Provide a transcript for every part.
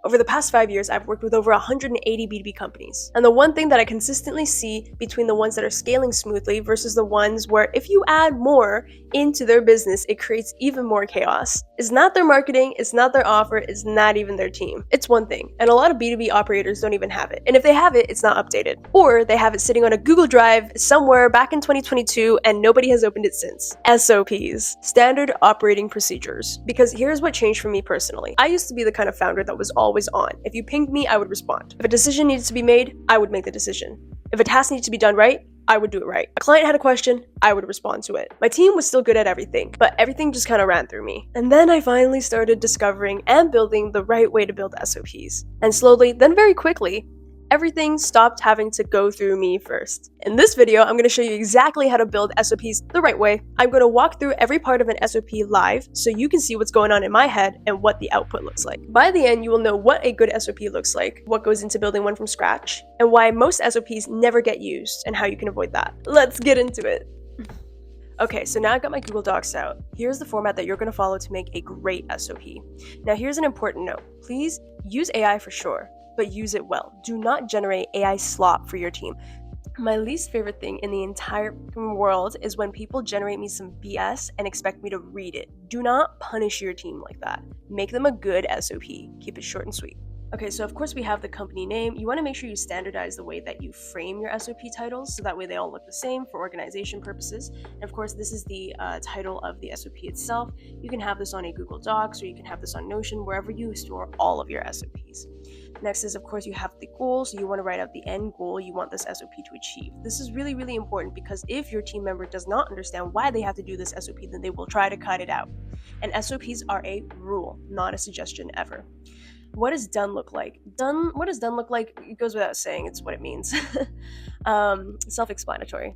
Over the past 5 years, I've worked with over 180 B2B companies. And the one thing that I consistently see between the ones that are scaling smoothly versus the ones where if you add more into their business, it creates even more chaos. It's not their marketing, it's not their offer, it's not even their team. It's one thing. And a lot of B2B operators don't even have it. And if they have it, it's not updated. Or they have it sitting on a Google Drive somewhere back in 2022 and nobody has opened it since. SOPs, standard operating procedures. Because here's what changed for me personally. I used to be the kind of founder that was always on. If you pinged me, I would respond. If a decision needed to be made, I would make the decision. If a task needed to be done right, I would do it right. A client had a question, I would respond to it. My team was still good at everything, but everything just kind of ran through me. And then I finally started discovering and building the right way to build SOPs. And slowly, then very quickly, everything stopped having to go through me first. In this video, I'm going to show you exactly how to build SOPs the right way. I'm going to walk through every part of an SOP live so you can see what's going on in my head and what the output looks like. By the end, you will know what a good SOP looks like, what goes into building one from scratch, and why most SOPs never get used and how you can avoid that. Let's get into it. Okay, so now I've got my Google Docs out. Here's the format that you're going to follow to make a great SOP. Now here's an important note. Please use AI for sure, but use it well. Do not generate AI slop for your team. My least favorite thing in the entire world is when people generate me some BS and expect me to read it. Do not punish your team like that. Make them a good SOP. Keep it short and sweet. Okay, so of course we have the company name. You want to make sure you standardize the way that you frame your SOP titles so that way they all look the same for organization purposes. And of course, this is the title of the SOP itself. You can have this on a Google Docs or you can have this on Notion, wherever you store all of your SOPs. Next is, of course, you have the goal. So you want to write out the end goal you want this SOP to achieve. This is really, really important because if your team member does not understand why they have to do this SOP, then they will try to cut it out. And SOPs are a rule, not a suggestion ever. What does done look like? What does done look like? It goes without saying, it's what it means. Self-explanatory.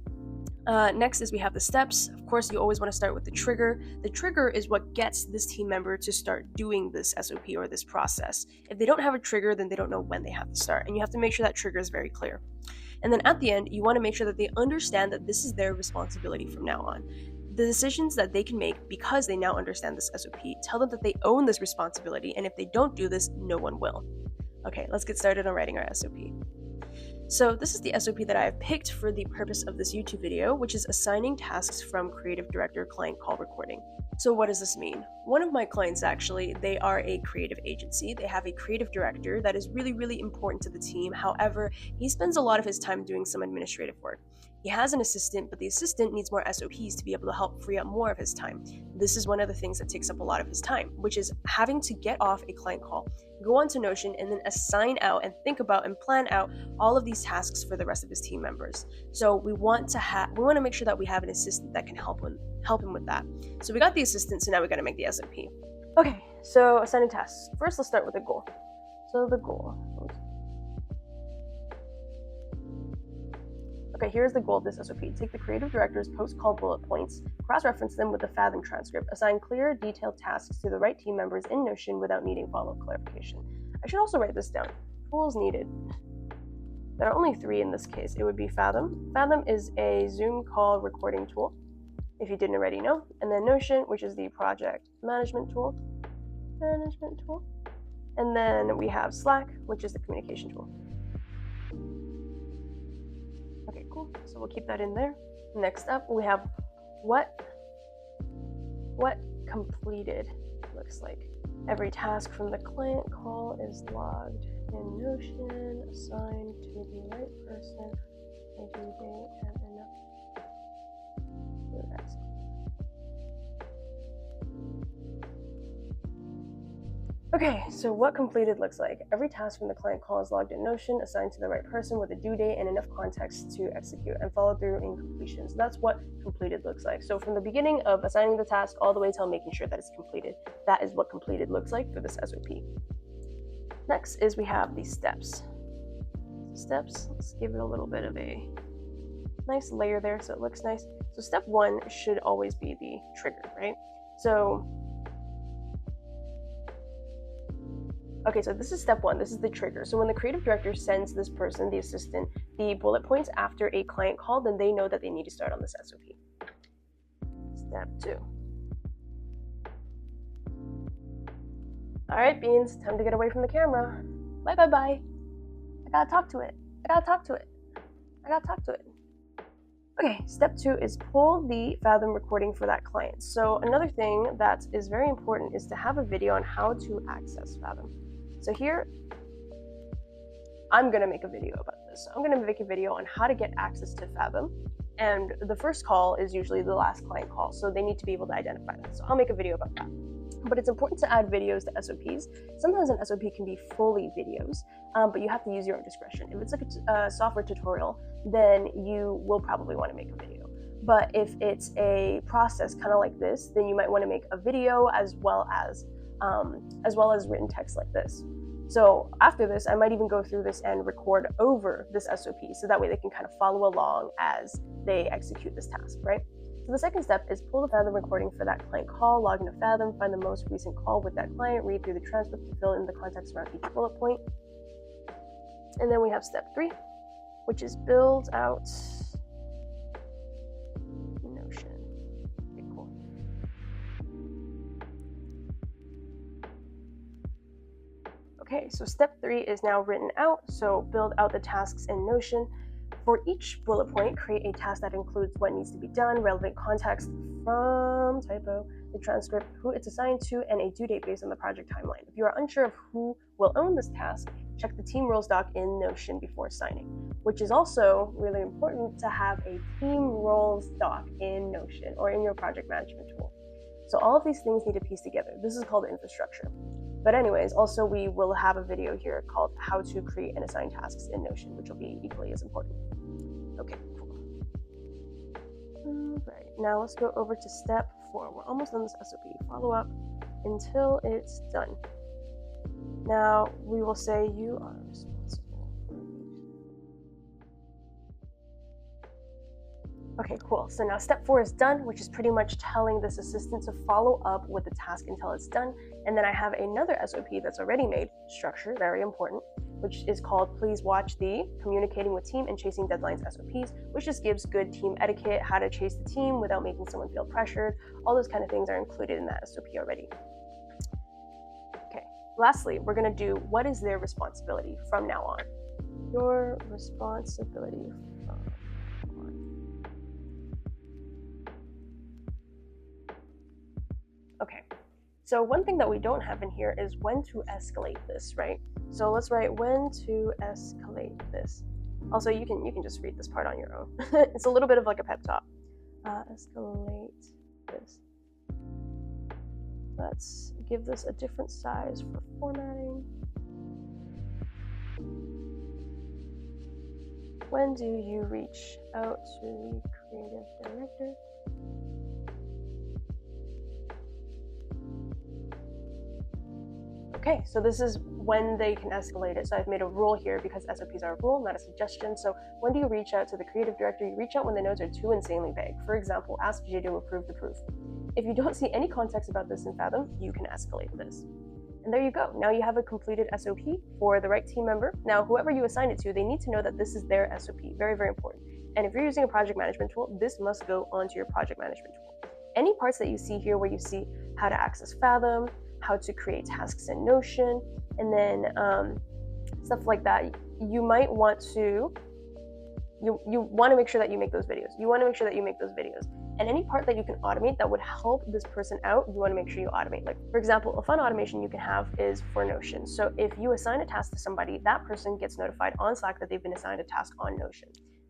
Next is we have the steps. Of course, you always want to start with the trigger. The trigger is what gets this team member to start doing this SOP or this process. If they don't have a trigger, then they don't know when they have to start. And you have to make sure that trigger is very clear. And then at the end, you want to make sure that they understand that this is their responsibility from now on. The decisions that they can make because they now understand this SOP, tell them that they own this responsibility, and if they don't do this, no one will. Okay, let's get started on writing our SOP. So this is the SOP that I have picked for the purpose of this YouTube video, which is assigning tasks from creative director client call recording. So what does this mean? One of my clients actually, they are a creative agency. They have a creative director that is really, really important to the team. However, he spends a lot of his time doing some administrative work. He has an assistant, but the assistant needs more SOPs to be able to help free up more of his time. This is one of the things that takes up a lot of his time, which is having to get off a client call, go onto Notion, and then assign out and think about and plan out all of these tasks for the rest of his team members. So we want to make sure that we have an assistant that can help him with that. So we got the assistant, so now we got to make the SOP. Okay, so assigning tasks. First, let's start with the goal. So the goal. Okay, here's the goal of this SOP. Take the creative director's post-call bullet points, cross-reference them with the Fathom transcript, assign clear, detailed tasks to the right team members in Notion without needing follow-up clarification. I should also write this down. Tools needed. There are only 3 in this case. It would be Fathom. Fathom is a Zoom call recording tool, if you didn't already know. And then Notion, which is the project management tool. And then we have Slack, which is the communication tool. Okay, cool. So we'll keep that in there. Next up, we have what completed looks like. Every task from the client call is logged in Notion, assigned to the right person, a due date, and enough. So that's okay, so what completed looks like. Every task from the client call is logged in Notion, assigned to the right person with a due date and enough context to execute, and followed through in completion. So that's what completed looks like. So from the beginning of assigning the task all the way till making sure that it's completed, that is what completed looks like for this SOP. Next is we have the steps. Steps, let's give it a little bit of a nice layer there so it looks nice. So step 1 should always be the trigger, right? Okay, so this is step 1. This is the trigger. So when the creative director sends this person, the assistant, the bullet points after a client call, then they know that they need to start on this SOP. Step 2. Alright, Beans, time to get away from the camera. Bye bye bye. I gotta talk to it. Okay, step 2 is pull the Fathom recording for that client. So another thing that is very important is to have a video on how to access Fathom. So here, I'm gonna make a video about this. I'm gonna make a video on how to get access to Fathom. And the first call is usually the last client call, so they need to be able to identify that. So I'll make a video about that. But it's important to add videos to SOPs. Sometimes an SOP can be fully videos, but you have to use your own discretion. If it's like a software tutorial, then you will probably want to make a video. But if it's a process kind of like this, then you might want to make a video as well as written text like this. So after this, I might even go through this and record over this SOP, so that way they can kind of follow along as they execute this task, right? So the second step is pull the Fathom recording for that client call, log into Fathom, find the most recent call with that client, read through the transcript to fill in the context around each bullet point. And then we have step 3, which is build out Notion. Okay, cool. Okay, so step 3 is now written out. So build out the tasks in Notion. For each bullet point, create a task that includes what needs to be done, relevant context from the transcript, who it's assigned to, and a due date based on the project timeline. If you are unsure of who will own this task, check the team roles doc in Notion before signing, which is also really important to have a team roles doc in Notion or in your project management tool. So all of these things need to piece together. This is called infrastructure. But anyways, also we will have a video here called how to create and assign tasks in Notion, which will be equally as important. Okay, cool. All right, now let's go over to step 4. We're almost done this SOP. Follow up until it's done. Now we will say you are responsible. Okay, cool. So now step 4 is done, which is pretty much telling this assistant to follow up with the task until it's done. And then I have another SOP that's already made, structure, very important, which is called please watch the communicating with team and chasing deadlines SOPs, which just gives good team etiquette, how to chase the team without making someone feel pressured. All those kind of things are included in that SOP already. Okay, lastly, we're gonna do what is their responsibility from now on. Your responsibility from now on. Okay, so one thing that we don't have in here is when to escalate this, right? So let's write when to escalate this. Also, you can just read this part on your own. It's a little bit of like a pep talk. Escalate this. Let's give this a different size for formatting. When do you reach out to the creative director? Okay, so this is when they can escalate it. So I've made a rule here because SOPs are a rule, not a suggestion. So when do you reach out to the creative director? You reach out when the notes are too insanely vague. For example, ask Jay to approve the proof. If you don't see any context about this in Fathom, you can escalate this. And there you go. Now you have a completed SOP for the right team member. Now, whoever you assign it to, they need to know that this is their SOP. Very, very important. And if you're using a project management tool, this must go onto your project management tool. Any parts that you see here where you see how to access Fathom, how to create tasks in Notion, and then stuff like that, you might want to, you want to make sure that you make those videos. And any part that you can automate that would help this person out, you want to make sure you automate. Like, for example, a fun automation you can have is for Notion. So if you assign a task to somebody, that person gets notified on Slack that they've been assigned a task on Notion.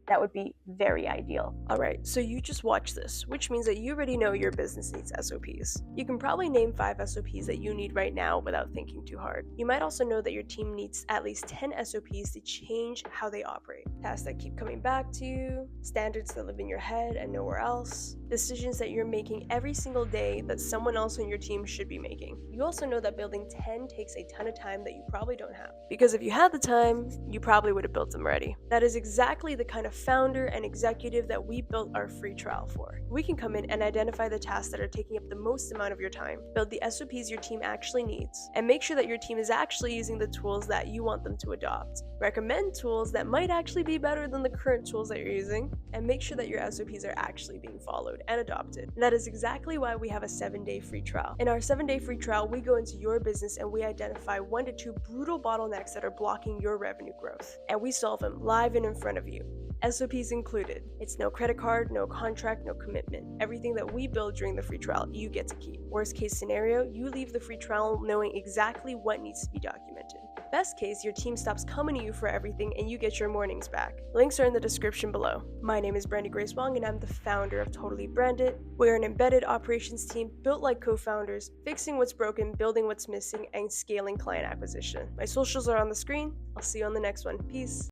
That would be very ideal. All right, so you just watched this, which means that you already know your business needs SOPs. You can probably name 5 SOPs that you need right now without thinking too hard. You might also know that your team needs at least 10 SOPs to change how they operate. Tasks that keep coming back to you, standards that live in your head and nowhere else, decisions that you're making every single day that someone else on your team should be making. You also know that building 10 takes a ton of time that you probably don't have. Because if you had the time, you probably would have built them already. That is exactly the kind of founder and executive that we built our free trial for. We can come in and identify the tasks that are taking up the most amount of your time, build the SOPs your team actually needs, and make sure that your team is actually using the tools that you want them to adopt. Recommend tools that might actually be better than the current tools that you're using, and make sure that your SOPs are actually being followed and adopted. And that is exactly why we have a 7-day free trial. In our 7-day free trial, we go into your business and we identify 1 to 2 brutal bottlenecks that are blocking your revenue growth, and we solve them live and in front of you. SOPs included. It's no credit card, no contract, no commitment. Everything that we build during the free trial, you get to keep. Worst case scenario, you leave the free trial knowing exactly what needs to be documented. Best case, your team stops coming to you for everything and you get your mornings back. Links are in the description below. My name is Brandie Grace Wong and I'm the founder of Totally Branded. We're an embedded operations team built like co-founders, fixing what's broken, building what's missing, and scaling client acquisition. My socials are on the screen. I'll see you on the next one. Peace.